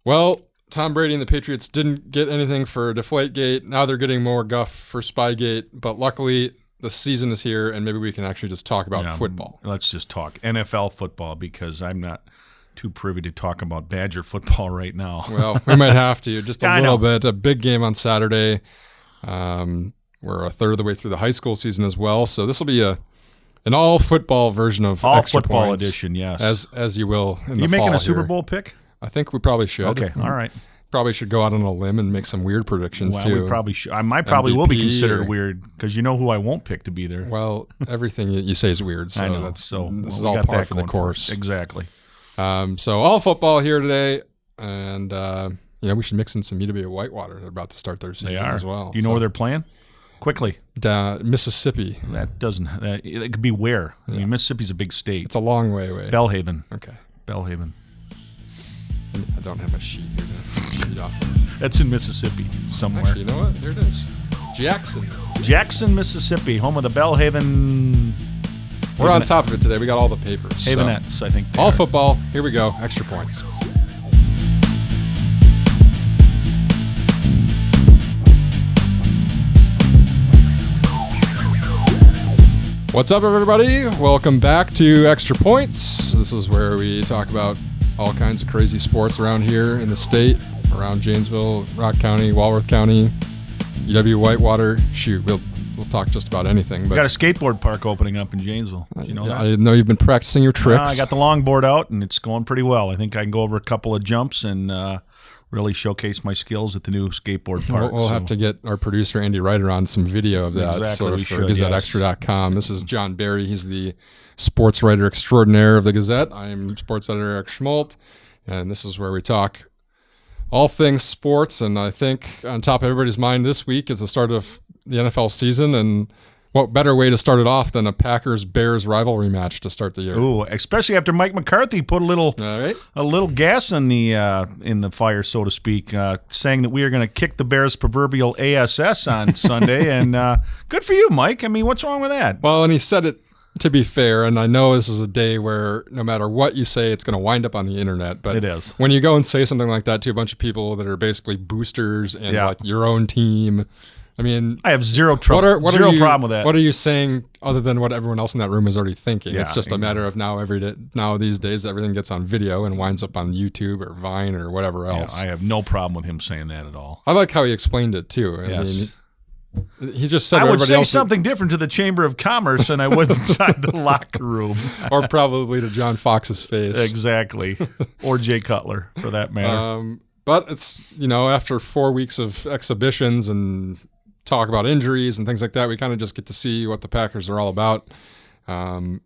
Well, Tom Brady and the Patriots didn't get anything for Deflategate. Now they're getting more guff for Spygate. But luckily, the season is here, and maybe we can actually just talk about football. Let's just talk NFL football because I'm not too privy to talk about Badger football right now. Well, we might have to just a little bit. A big game on Saturday. We're a third of the way through the high school season as well, so this will be an all football version of all Extra football Points, edition. Yes, as you will. In you the making fall a Super here. Bowl pick? I think we probably should. Okay, all right. Probably should go out on a limb and make some weird predictions too. We probably should. I probably will be considered weird because you know who I won't pick to be there. Well, everything you say is weird, so I know. This is all par for the course. Exactly. So all football here today, and we should mix in some UW Whitewater. They're about to start their season as well. Do you know where they're playing? Quickly. Mississippi. That doesn't. It could be where. I mean, Mississippi's a big state. It's a long way away. Belhaven. Okay. Belhaven. I don't have a sheet here to read off of. That's in Mississippi somewhere. Actually, you know what? Here it is. Jackson, Mississippi, home of the Belhaven. We're on top of it today. We got all the papers. Havenettes, I think. All football. Here we go. Extra Points. What's up, everybody? Welcome back to Extra Points. This is where we talk about all kinds of crazy sports around here in the state, around Janesville, Rock County, Walworth County, UW Whitewater. Shoot, we'll talk just about anything. But we got a skateboard park opening up in Janesville. You know that? I know you've been practicing your tricks. I got the longboard out, and it's going pretty well. I think I can go over a couple of jumps and really showcase my skills at the new skateboard park. We'll have to get our producer, Andy Ryder, on some video of that for GazetteExtra.com. This is John Barry. He's the sports writer extraordinaire of the Gazette. I am sports editor Eric Schmoldt, and this is where we talk all things sports. And I think on top of everybody's mind this week is the start of the NFL season, and what better way to start it off than a Packers-Bears rivalry match to start the year? Ooh, especially after Mike McCarthy put a little gas in the fire, so to speak, saying that we are going to kick the Bears' proverbial ASS on Sunday. And good for you, Mike. I mean, what's wrong with that? Well, and he said it to be fair, and I know this is a day where no matter what you say, it's going to wind up on the internet. But it is. When you go and say something like that to a bunch of people that are basically boosters and like your own team, I mean, I have zero problem with that. What are you saying other than what everyone else in that room is already thinking? Yeah, it's just a matter of now these days everything gets on video and winds up on YouTube or Vine or whatever else. I have no problem with him saying that at all. I like how he explained it too. I mean, he just said I would say something different to the Chamber of Commerce than I would inside the locker room. Or probably to John Fox's face. Exactly. Or Jay Cutler, for that matter. But it's, after 4 weeks of exhibitions and talk about injuries and things like that, we kind of just get to see what the Packers are all about. The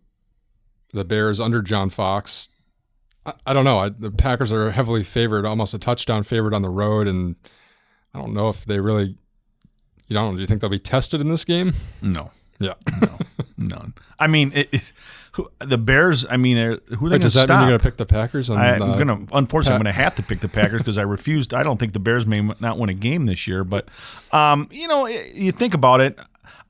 Bears under John Fox, I don't know. The Packers are heavily favored, almost a touchdown favored on the road, and I don't know if they really. Do you think they'll be tested in this game? No. Yeah. No. None. I mean, the Bears. I mean, who are they going to stop? Does that mean you're going to pick the Packers? Unfortunately, I'm going to have to pick the Packers because I refused. I don't think the Bears may not win a game this year. But, you think about it.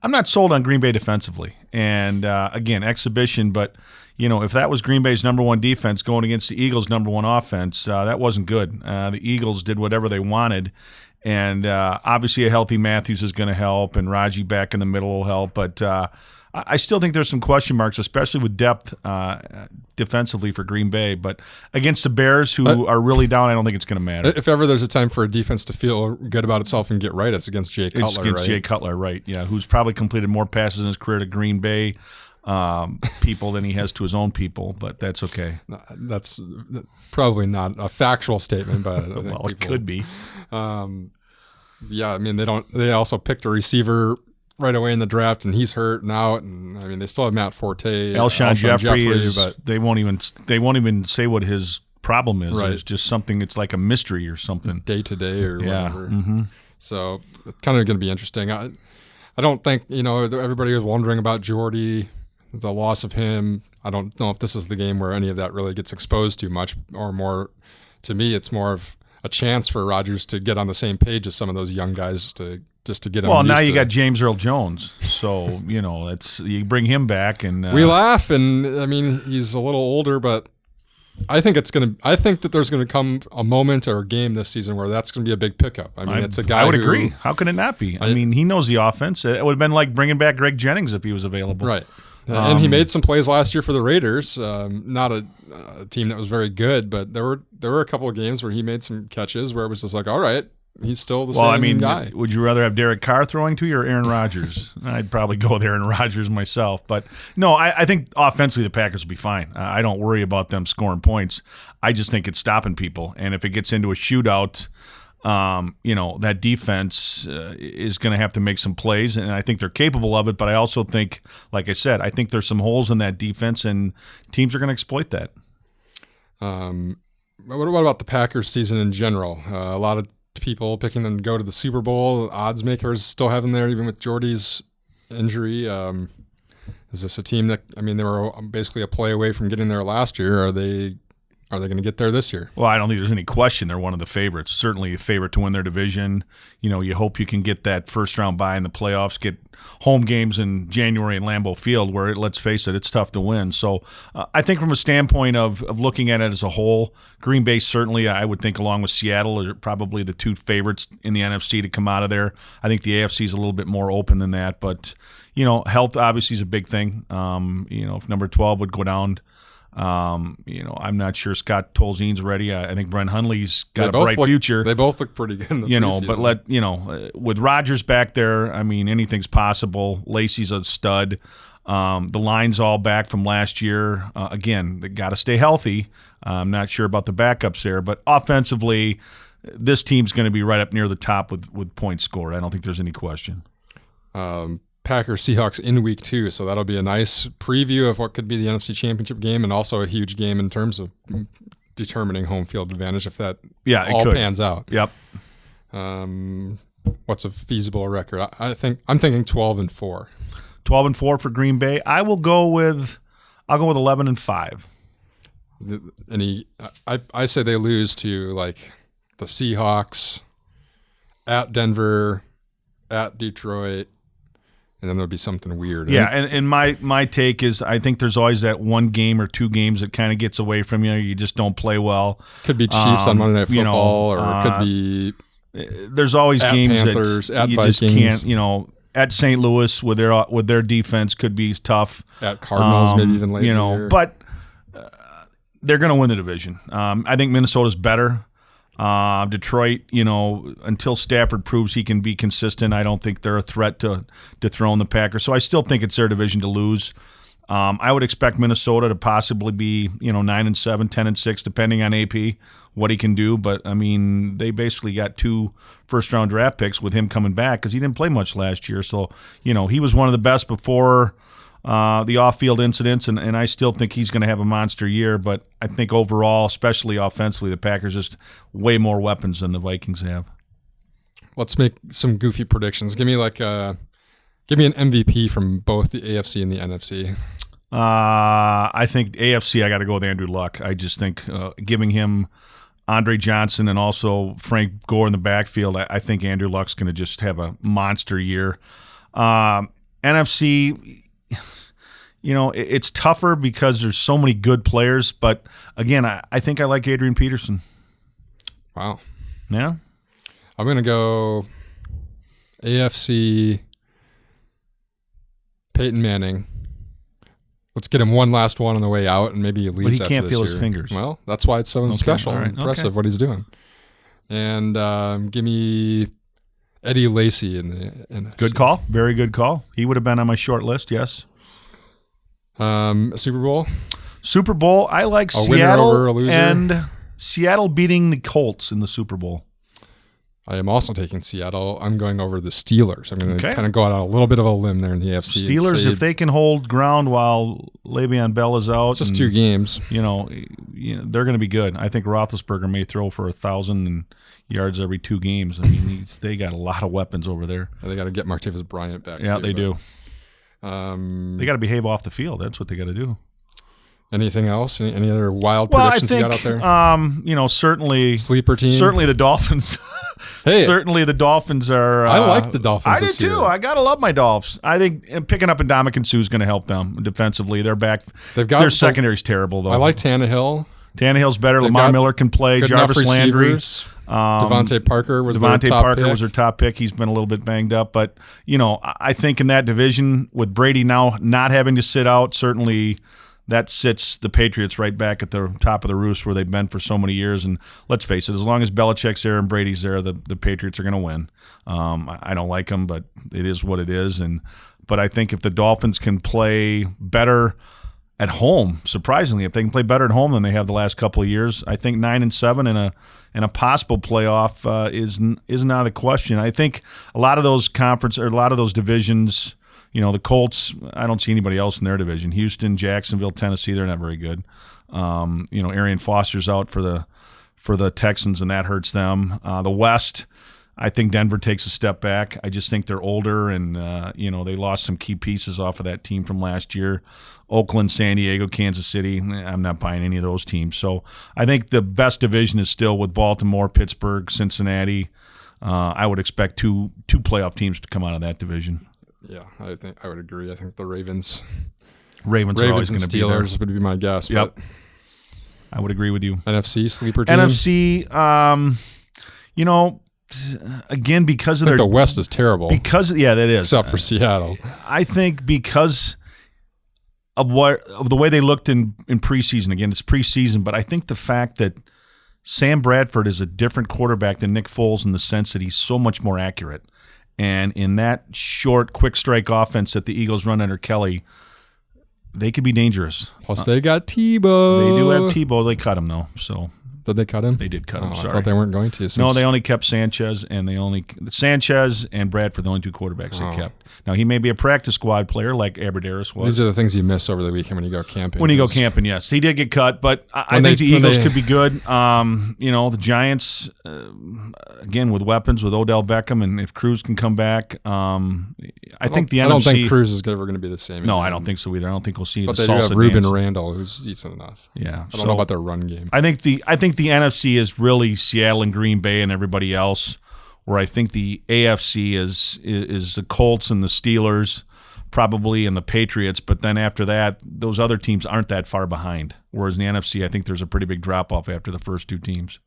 I'm not sold on Green Bay defensively. And, again, exhibition. But, if that was Green Bay's number one defense going against the Eagles' number one offense, that wasn't good. The Eagles did whatever they wanted. And obviously a healthy Matthews is going to help, and Raji back in the middle will help. But I still think there's some question marks, especially with depth defensively for Green Bay. But against the Bears, who are really down, I don't think it's going to matter. If ever there's a time for a defense to feel good about itself and get right, it's against Jay Cutler, It's against Jay Cutler, right, yeah, who's probably completed more passes in his career to Green Bay people than he has to his own people, but that's okay. That's probably not a factual statement, but I think it could be. Yeah, I mean they also picked a receiver right away in the draft, and he's hurt and out, and I mean they still have Matt Forte, Alshon Jeffrey, but they won't even say what his problem is. Right. It's just something. It's like a mystery or something, day to day or whatever. Mm-hmm. So it's kind of going to be interesting. I don't think everybody was wondering about Jordy. The loss of him, I don't know if this is the game where any of that really gets exposed too much, or more. To me, it's more of a chance for Rodgers to get on the same page as some of those young guys to get them. Well, now you got James Earl Jones, so you bring him back, and we laugh, and I mean he's a little older, but I think that there's gonna come a moment or a game this season where that's gonna be a big pickup. I mean, it's a guy. I would agree. How can it not be? I mean, he knows the offense. It would have been like bringing back Greg Jennings if he was available. Right. And he made some plays last year for the Raiders. Not a team that was very good, but there were a couple of games where he made some catches where it was just like, all right, he's still the same guy. Would you rather have Derek Carr throwing to you or Aaron Rodgers? I'd probably go with Aaron Rodgers myself. But no, I think offensively the Packers will be fine. I don't worry about them scoring points. I just think it's stopping people. And if it gets into a shootout, that defense is going to have to make some plays, and I think they're capable of it. But I also think, like I said, I think there's some holes in that defense, and teams are going to exploit that. What about the Packers season in general? A lot of people picking them to go to the Super Bowl. Odds makers still have them there, even with Jordy's injury. Is this a team that, I mean, they were basically a play away from getting there last year? Are they going to get there this year? Well, I don't think there's any question they're one of the favorites. Certainly a favorite to win their division. You hope you can get that first-round bye in the playoffs, get home games in January in Lambeau Field where, let's face it, it's tough to win. So I think from a standpoint of looking at it as a whole, Green Bay certainly, I would think, along with Seattle, are probably the two favorites in the NFC to come out of there. I think the AFC is a little bit more open than that. But, health obviously is a big thing. If number 12 would go down, I'm not sure Scott Tolzien's ready. I think Brent Hundley's got a bright future. They both look pretty good in the preseason. But with Rodgers back there, I mean, anything's possible. Lacey's a stud. The line's all back from last year. Again, they got to stay healthy. I'm not sure about the backups there, but offensively, this team's going to be right up near the top with points scored. I don't think there's any question. Packers Seahawks in week 2, so that'll be a nice preview of what could be the NFC Championship game, and also a huge game in terms of determining home field advantage if that pans out. Yep. What's a feasible record? I'm thinking 12-4. 12-4 for Green Bay. I'll go with 11-5. I say they lose to like the Seahawks, at Denver, at Detroit. And then there'll be something weird. Yeah, and my take is I think there's always that one game or two games that kind of gets away from you. You just don't play well. Could be Chiefs on Monday Night Football, or it could be. There's always games Panthers, that you Vikings. just can't. At St. Louis with their defense could be tough. At Cardinals, maybe even later. But they're going to win the division. I think Minnesota's better. Detroit, until Stafford proves he can be consistent, I don't think they're a threat to dethrone the Packers. So I still think it's their division to lose. I would expect Minnesota to possibly be, 9-7, 10-6, depending on AP, what he can do. But, I mean, they basically got 2 first-round draft picks with him coming back because he didn't play much last year. So, he was one of the best before the off-field incidents, and I still think he's going to have a monster year. But I think overall, especially offensively, the Packers just way more weapons than the Vikings have. Let's make some goofy predictions. Give me an MVP from both the AFC and the NFC. I think AFC, I got to go with Andrew Luck. I just think giving him Andre Johnson and also Frank Gore in the backfield, I think Andrew Luck's going to just have a monster year. NFC, it's tougher because there's so many good players. But, again, I think I like Adrian Peterson. Wow. Yeah? I'm going to go AFC, Peyton Manning. Let's get him one last one on the way out, and maybe he leaves after this year. But he can't feel his fingers. Well, that's why it's so special and impressive what he's doing. And give me Eddie Lacy in the NFC. Good call. Very good call. He would have been on my short list, yes. Super Bowl? Super Bowl, I like Seattle and Seattle beating the Colts in the Super Bowl. I am also taking Seattle. I'm going over the Steelers. I'm going to kind of go out on a little bit of a limb there in the AFC. Steelers, if they can hold ground while Le'Veon Bell is out. It's just 2 games. They're going to be good. I think Roethlisberger may throw for 1,000 yards every 2 games. I mean, they got a lot of weapons over there. They got to get Martavis Bryant back. Yeah, they do. They got to behave off the field. That's what they got to do. Anything else? Any other wild predictions you got out there? Certainly sleeper team. Certainly the Dolphins. Hey, certainly the Dolphins are. I like the Dolphins. I do too. I gotta love my Dolphins. I think picking up Ndamukong Suh is going to help them defensively. They're back. Their secondary's terrible though. I like Tannehill. Tannehill's better. Lamar Miller can play. Jarvis Landry. Devontae Parker was their top pick. He's been a little bit banged up, but I think in that division with Brady now not having to sit out, certainly that sits the Patriots right back at the top of the roost where they've been for so many years. And let's face it, as long as Belichick's there and Brady's there, the Patriots are going to win. I don't like them, but it is what it is. But I think if the Dolphins can play better at home, surprisingly, if they can play better at home than they have the last couple of years, I think 9-7 in a possible playoff isn't out of the question. I think a lot of those divisions, the Colts, I don't see anybody else in their division. Houston, Jacksonville, Tennessee, they're not very good. Arian Foster's out for the Texans, and that hurts them. The West, I think Denver takes a step back. I just think they're older, and they lost some key pieces off of that team from last year. Oakland, San Diego, Kansas City, I'm not buying any of those teams. So I think the best division is still with Baltimore, Pittsburgh, Cincinnati. I would expect two playoff teams to come out of that division. Yeah, I think I would agree. I think the Ravens are always going to be there. Steelers would be my guess. Yep, but I would agree with you. NFC sleeper team. NFC, again, because of the West is terrible. That is, except for Seattle. I think because of the way they looked in preseason. Again, it's preseason, but I think the fact that Sam Bradford is a different quarterback than Nick Foles in the sense that he's so much more accurate. And in that short, quick strike offense that the Eagles run under Kelly, they could be dangerous. Plus, they got Tebow. They do have Tebow. They cut him, though. So did they cut him? They did cut him. Sorry. I thought they weren't going to. No, they only kept Sanchez, and Sanchez and Bradford, the only two quarterbacks they kept. Now, he may be a practice squad player like Aberdarius was. These are the things you miss over the weekend when you go camping. Yes. He did get cut, but I think the Eagles could be good. The Giants, again, with weapons, with Odell Beckham, and if Cruz can come back, I think the NFC. I don't think Cruz is ever going to be the same. No, I don't think so either. I don't think we'll see but the they do salsa have Ruben dance. Randall, who's decent enough. Yeah. I don't know about their run game. I think the NFC is really Seattle and Green Bay and everybody else, where I think the AFC is the Colts and the Steelers, probably, and the Patriots. But then after that, those other teams aren't that far behind. Whereas in the NFC, I think there's a pretty big drop-off after the first two teams.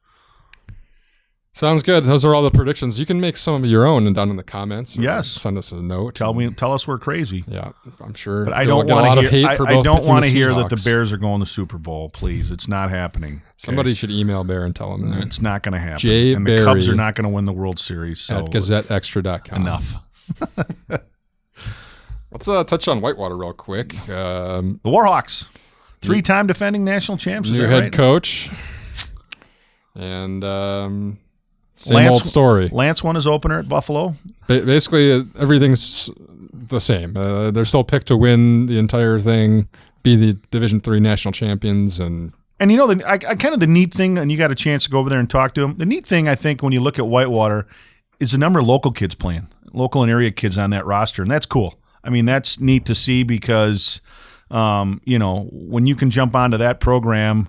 Sounds good. Those are all the predictions. You can make some of your own down in the comments. Yes. Send us a note. Tell us we're crazy. Yeah, I'm sure. But I don't want to hear. I don't want to hear that the Bears are going to the Super Bowl. Please, it's not happening. Okay? Somebody should email Bear and tell him that. It's not going to happen. And the Cubs are not going to win the World Series. So at GazetteExtra.com. Enough. Let's touch on Whitewater real quick. The Warhawks, 3-time defending national champs. New head coach. And same old story. Lance won his opener at Buffalo. Basically, everything's the same. They're still picked to win the entire thing, be the Division III national champions, and kind of the neat thing, and you got a chance to go over there and talk to them. The neat thing, I think, when you look at Whitewater, is the number of local kids playing, local and area kids on that roster, and that's cool. I mean, that's neat to see because, when you can jump onto that program,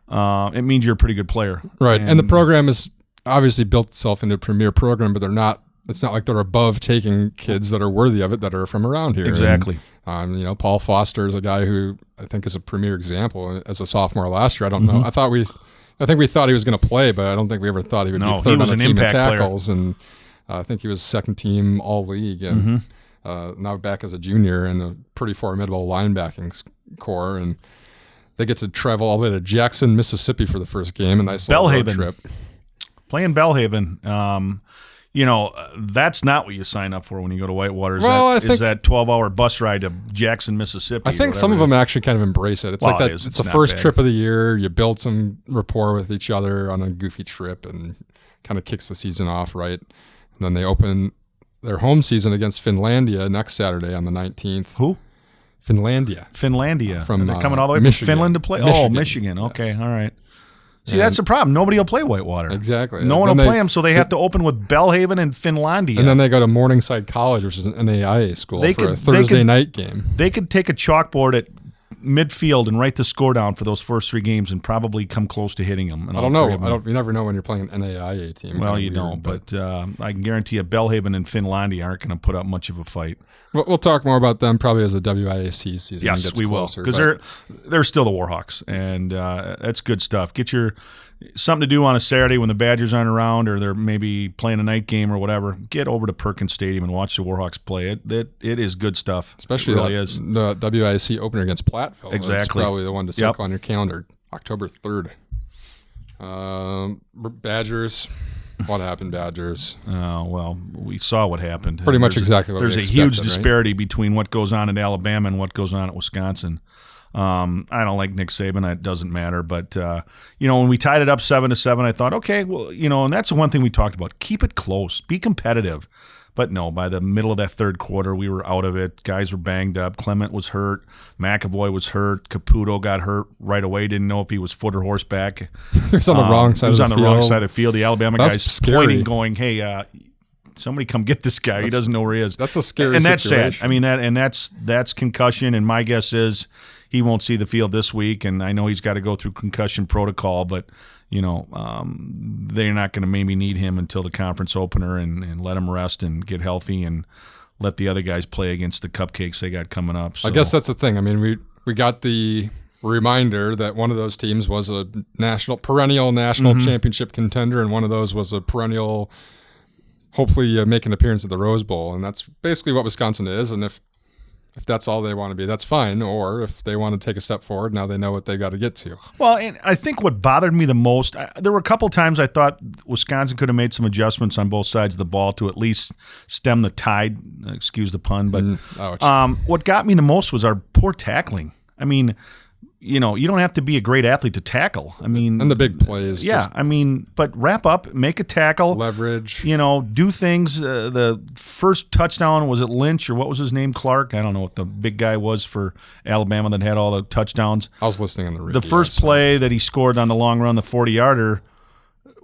it means you're a pretty good player. Right, and the program is obviously built itself into a premier program, but they're not. It's not like they're above taking kids that are worthy of it that are from around here. Exactly. And, Paul Foster is a guy who I think is a premier example as a sophomore last year. I don't know. I think we thought he was going to play, but I don't think we ever thought he would be third on the team in tackles. Player. And I think he was second team all league, and now back as a junior in a pretty formidable linebacking core. And they get to travel all the way to Jackson, Mississippi for the first game. A nice little road trip. Playing Bellhaven, that's not what you sign up for when you go to Whitewater. Is that 12-hour bus ride to Jackson, Mississippi? I think some of them actually kind of embrace it. It's like that. It's the first trip of the year. You build some rapport with each other on a goofy trip, and kind of kicks the season off right. And then they open their home season against Finlandia next Saturday on the 19th. Who? Finlandia. They're coming all the way from Finland to play. Michigan. Okay, yes. All right. See, that's the problem. Nobody will play Whitewater. Exactly. No one will play them, so they have to open with Bellhaven and Finlandia. And then they go to Morningside College, which is an NAIA school, for a Thursday night game. They could take a chalkboard at midfield and write the score down for those first 3 games and probably come close to hitting them. I don't know. You never know when you're playing an NAIA team. Well, you don't, but I can guarantee you Belhaven and Finlandia aren't going to put up much of a fight. We'll talk more about them probably as the WIAC season gets closer. Yes, we will, because they're still the Warhawks, and that's good stuff. Get your something to do on a Saturday when the Badgers aren't around, or they're maybe playing a night game or whatever. Get over to Perkins Stadium and watch the Warhawks play. It is good stuff. Especially the WIAC opener against Platteville. Exactly. That's probably the one to circle on your calendar. October 3rd. Badgers. What happened, Badgers? Oh, well, we saw what happened. Pretty much exactly what we expected. There's a huge disparity between what goes on in Alabama and what goes on at Wisconsin. I don't like Nick Saban. It doesn't matter. But, when we tied it up 7-7, I thought, okay, well, and that's the one thing we talked about. Keep it close. Be competitive. But no, by the middle of that third quarter, we were out of it. Guys were banged up. Clement was hurt. McAvoy was hurt. Caputo got hurt right away. Didn't know if he was foot or horseback. He was on the wrong side of the field. He was on the wrong side of the field. The Alabama guy's scary. Pointing, going, hey, somebody come get this guy. He doesn't know where he is. That's a scary and that's situation. sad. I mean, that's concussion, and my guess is he won't see the field this week, and I know he's got to go through concussion protocol, but they're not going to maybe need him until the conference opener and let him rest and get healthy and let the other guys play against the cupcakes they got coming up. So. I guess that's the thing. I mean, we got the reminder that one of those teams was a perennial national championship contender, and one of those was a perennial, hopefully make an appearance at the Rose Bowl, and that's basically what Wisconsin is. And if that's all they want to be, that's fine. Or if they want to take a step forward, now they know what they got to get to. Well, and I think what bothered me the most, there were a couple times I thought Wisconsin could have made some adjustments on both sides of the ball to at least stem the tide, excuse the pun. But what got me the most was our poor tackling. I mean, you don't have to be a great athlete to tackle. I mean, and the big plays. Yeah, but wrap up, make a tackle, leverage. Do things. The first touchdown, was it Lynch or what was his name? Clark. I don't know what the big guy was for Alabama that had all the touchdowns. I was listening on the radio. The first play that he scored on the long run, the 40-yarder.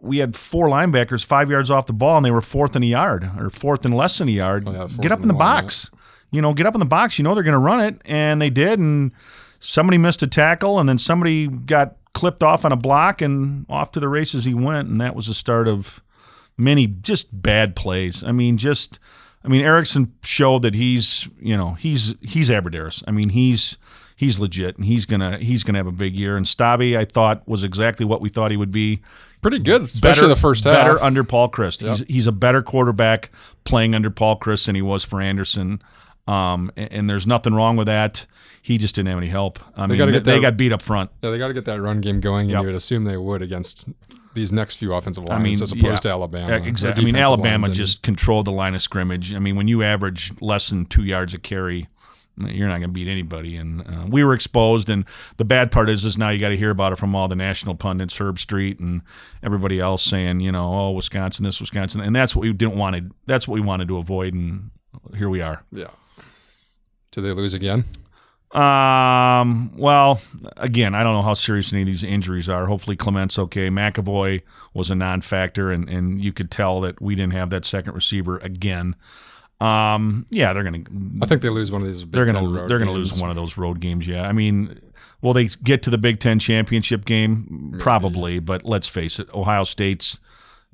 We had 4 linebackers 5 yards off the ball, and they were 4th and a yard or 4th and less than a yard. Get up in the box. Get up in the box. They're going to run it, and they did, and somebody missed a tackle, and then somebody got clipped off on a block, and off to the races he went, and that was the start of many just bad plays. Erickson showed that he's Aberdaris. I mean, he's legit, and he's gonna have a big year. And Stabby, I thought, was exactly what we thought he would be. Pretty good, especially the first half. Better under Paul Christ. Yep. He's a better quarterback playing under Paul Christ than he was for Anderson. And there's nothing wrong with that. He just didn't have any help. They got beat up front. Yeah, they got to get that run game going, and you would assume they would against these next few offensive lines as opposed to Alabama. Exactly. Alabama just controlled the line of scrimmage. When you average less than 2 yards a carry, you're not going to beat anybody. And we were exposed, and the bad part is now you got to hear about it from all the national pundits, Herb Street and everybody else saying, Wisconsin, this, Wisconsin. And that's what we didn't want to. That's what we wanted to avoid, and here we are. Yeah. Did they lose again? Well, again, I don't know how serious any of these injuries are. Hopefully Clement's okay. McAvoy was a non-factor, and you could tell that we didn't have that second receiver again. They're going to. I think they lose one of these. They're going to lose one of those road games. Yeah, will they get to the Big Ten championship game? Maybe. Probably, but let's face it, Ohio State's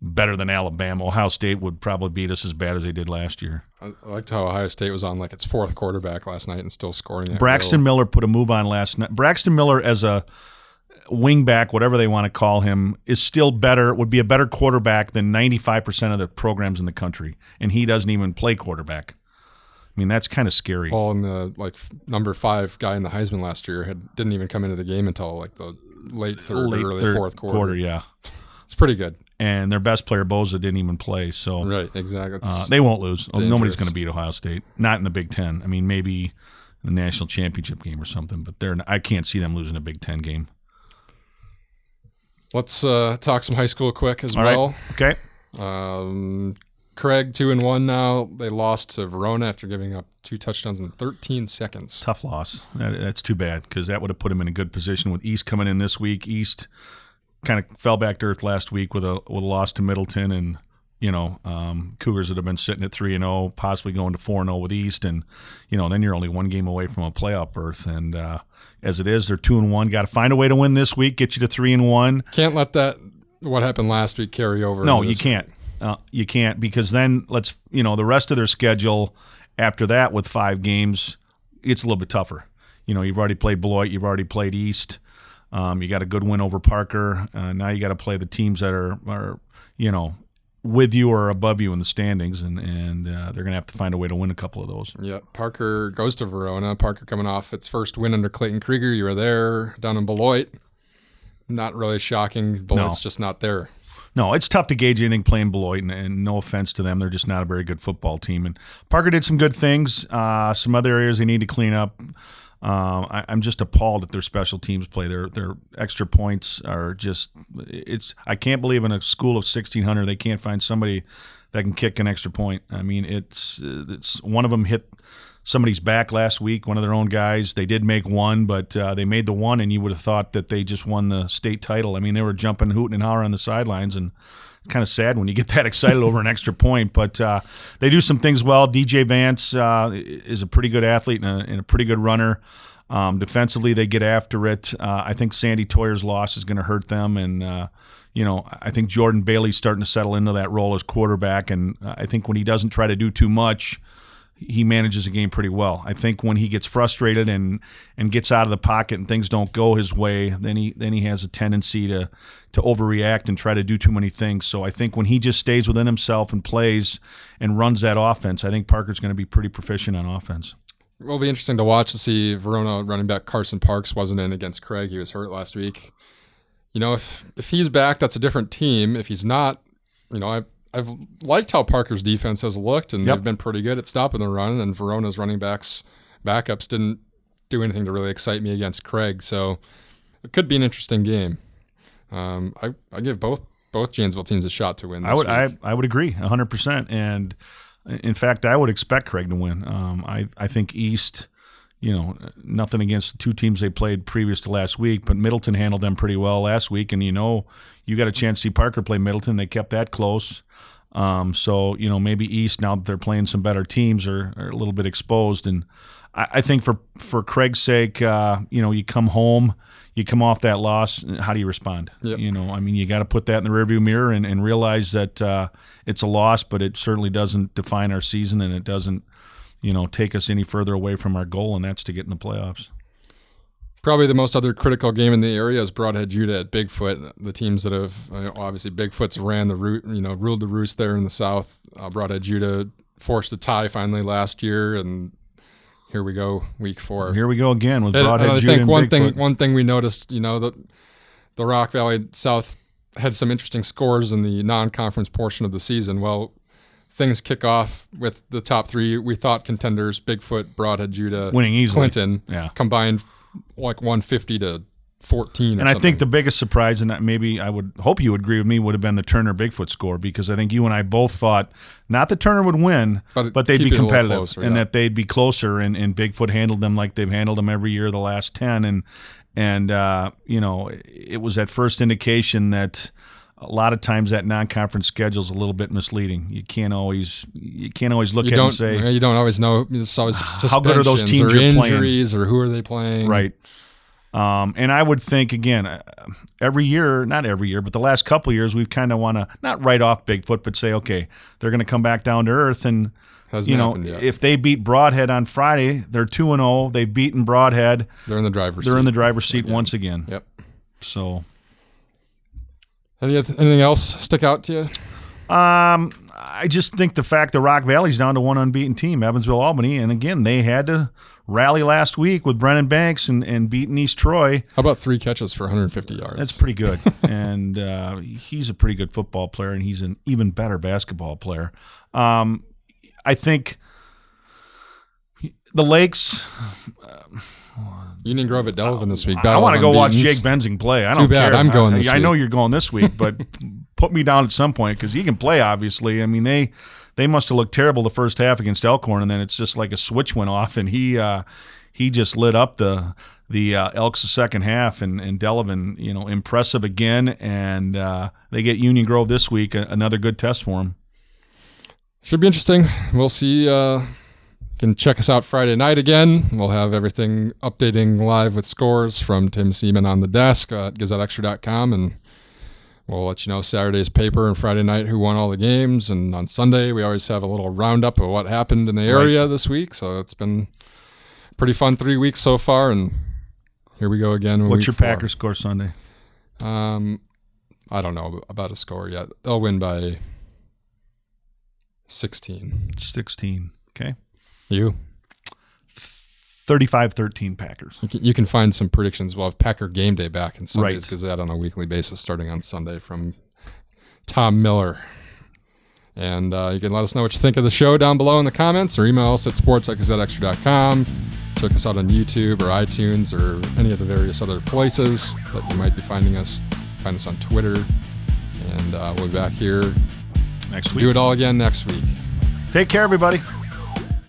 better than Alabama. Ohio State would probably beat us as bad as they did last year. I liked how Ohio State was on its 4th quarterback last night and still scoring. Braxton Miller put a move on last night. Braxton Miller as a wingback, whatever they want to call him, is still better, would be a better quarterback than 95% of the programs in the country, and he doesn't even play quarterback. That's kind of scary. Well, and the number 5 guy in the Heisman last year didn't even come into the game until the late third, early fourth quarter. Yeah, it's pretty good. And their best player, Boza, didn't even play. So right, exactly. They won't lose. Dangerous. Nobody's going to beat Ohio State. Not in the Big Ten. Maybe the national championship game or something, but I can't see them losing a Big Ten game. Let's talk some high school quick as well. Right. Okay. Craig 2-1 now. They lost to Verona after giving up 2 touchdowns in 13 seconds. Tough loss. That's too bad because that would have put them in a good position with East coming in this week. East kind of fell back to earth last week with a loss to Middleton, and Cougars that have been sitting at 3-0, possibly going to 4-0 with East, and then you're only one game away from a playoff berth. And as it is, they're 2-1. Got to find a way to win this week, get you to 3-1. Can't let what happened last week carry over. No, you can't. You can't, because then the rest of their schedule after that with 5 games, it's a little bit tougher. You've already played Beloit, you've already played East. You got a good win over Parker. Now you got to play the teams that are with you or above you in the standings, and they're going to have to find a way to win a couple of those. Yeah, Parker goes to Verona. Parker coming off its first win under Clayton Krieger. You were there down in Beloit. Not really shocking. Beloit's just not there. No, it's tough to gauge anything playing Beloit, and no offense to them, they're just not a very good football team. And Parker did some good things. Some other areas they need to clean up. I'm just appalled at their special teams play. Their extra points are just – I can't believe in a school of 1,600 they can't find somebody that can kick an extra point. I mean, it's one of them hit somebody's back last week, one of their own guys. They did make one, but they made the one, and you would have thought that they just won the state title. I mean, they were jumping, hooting, and hollering on the sidelines, and it's kind of sad when you get that excited over an extra point. But they do some things well. DJ Vance is a pretty good athlete and a pretty good runner. Defensively, they get after it. I think Sandy Toyer's loss is going to hurt them, and I think Jordan Bailey's starting to settle into that role as quarterback, and I think when he doesn't try to do too much, he manages the game pretty well. I think when he gets frustrated and gets out of the pocket and things don't go his way, then he has a tendency to overreact and try to do too many things. So I think when he just stays within himself and plays and runs that offense, I think Parker's going to be pretty proficient on offense. It will be interesting to watch to see Verona running back Carson Parks wasn't in against Craig. He was hurt last week. If he's back, that's a different team. If he's not, I've liked how Parker's defense has looked, and they've been pretty good at stopping the run, and Verona's running backups didn't do anything to really excite me against Craig, so it could be an interesting game. I give both Janesville teams a shot to win this week. I would agree 100%, and in fact, I would expect Craig to win. I think East, nothing against the 2 teams they played previous to last week, but Middleton handled them pretty well last week, and you got a chance to see Parker play Middleton. They kept that close. So maybe East, now that they're playing some better teams, are a little bit exposed. And I think for Craig's sake, you come home, you come off that loss, how do you respond? Yep. You got to put that in the rearview mirror and realize that it's a loss, but it certainly doesn't define our season, and it doesn't take us any further away from our goal, and that's to get in the playoffs. Probably the most other critical game in the area is Broadhead Judah at Bigfoot. The teams that have obviously Bigfoot's ran the route, ruled the roost there in the South. Broadhead Judah forced a tie finally last year, and here we go, week 4. Here we go again with Broadhead Judah. I think Bigfoot. one thing we noticed, the Rock Valley South had some interesting scores in the non-conference portion of the season. Well, things kick off with the top 3 we thought contenders: Bigfoot, Broadhead Judah, winning easily. Clinton, combined like 150 to 14. And I think the biggest surprise, and maybe I would hope you would agree with me, would have been the Turner Bigfoot score, because I think you and I both thought not that Turner would win, but they'd be competitive closer, and that they'd be closer. And Bigfoot handled them like they've handled them every year the last 10. And it was that first indication that a lot of times that non-conference schedule is a little bit misleading. You can't always look at it and say, you don't always know. It's always how good are those teams or you're injuries playing, or who are they playing, right? And I would think again, not every year, but the last couple of years, we've kind of want to not write off Bigfoot, but say, okay, they're going to come back down to earth, and if they beat Broadhead on Friday, they're 2-0. They've beaten Broadhead. They're in the driver's seat. They're in the driver's seat once again. Yep. So. Anything else stick out to you? I just think the fact that Rock Valley's down to one unbeaten team, Evansville Albany, and again, they had to rally last week with Brennan Banks and beating East Troy. How about 3 catches for 150 yards? That's pretty good. And he's a pretty good football player, and he's an even better basketball player. I think the Lakes. Union Grove at Delavan this week. I want to go watch Jake Benzing play. I don't care. I'm going this week. I know you're going this week, but put me down at some point because he can play, obviously. I mean, they must have looked terrible the first half against Elkhorn, and then it's just like a switch went off, and he just lit up the Elks the second half, and Delavan, impressive again, and they get Union Grove this week, another good test for them. Should be interesting. We'll see. You can check us out Friday night again. We'll have everything updating live with scores from Tim Seaman on the desk at GazetteExtra.com, and we'll let you know Saturday's paper and Friday night who won all the games. And on Sunday, we always have a little roundup of what happened in the area this week. So it's been a pretty fun 3 weeks so far, and here we go again. What's your Packers score Sunday? I don't know about a score yet. They'll win by 16. 16. Okay. You? 35-13 Packers. You can find some predictions. We'll have Packer Game Day back in Sunday's Gazette on a weekly basis starting on Sunday from Tom Miller. And you can let us know what you think of the show down below in the comments, or email us at sports@gazetteextra.com. Check us out on YouTube or iTunes or any of the various other places that you might be finding us. Find us on Twitter. And we'll be back here next week. Do it all again next week. Take care, everybody.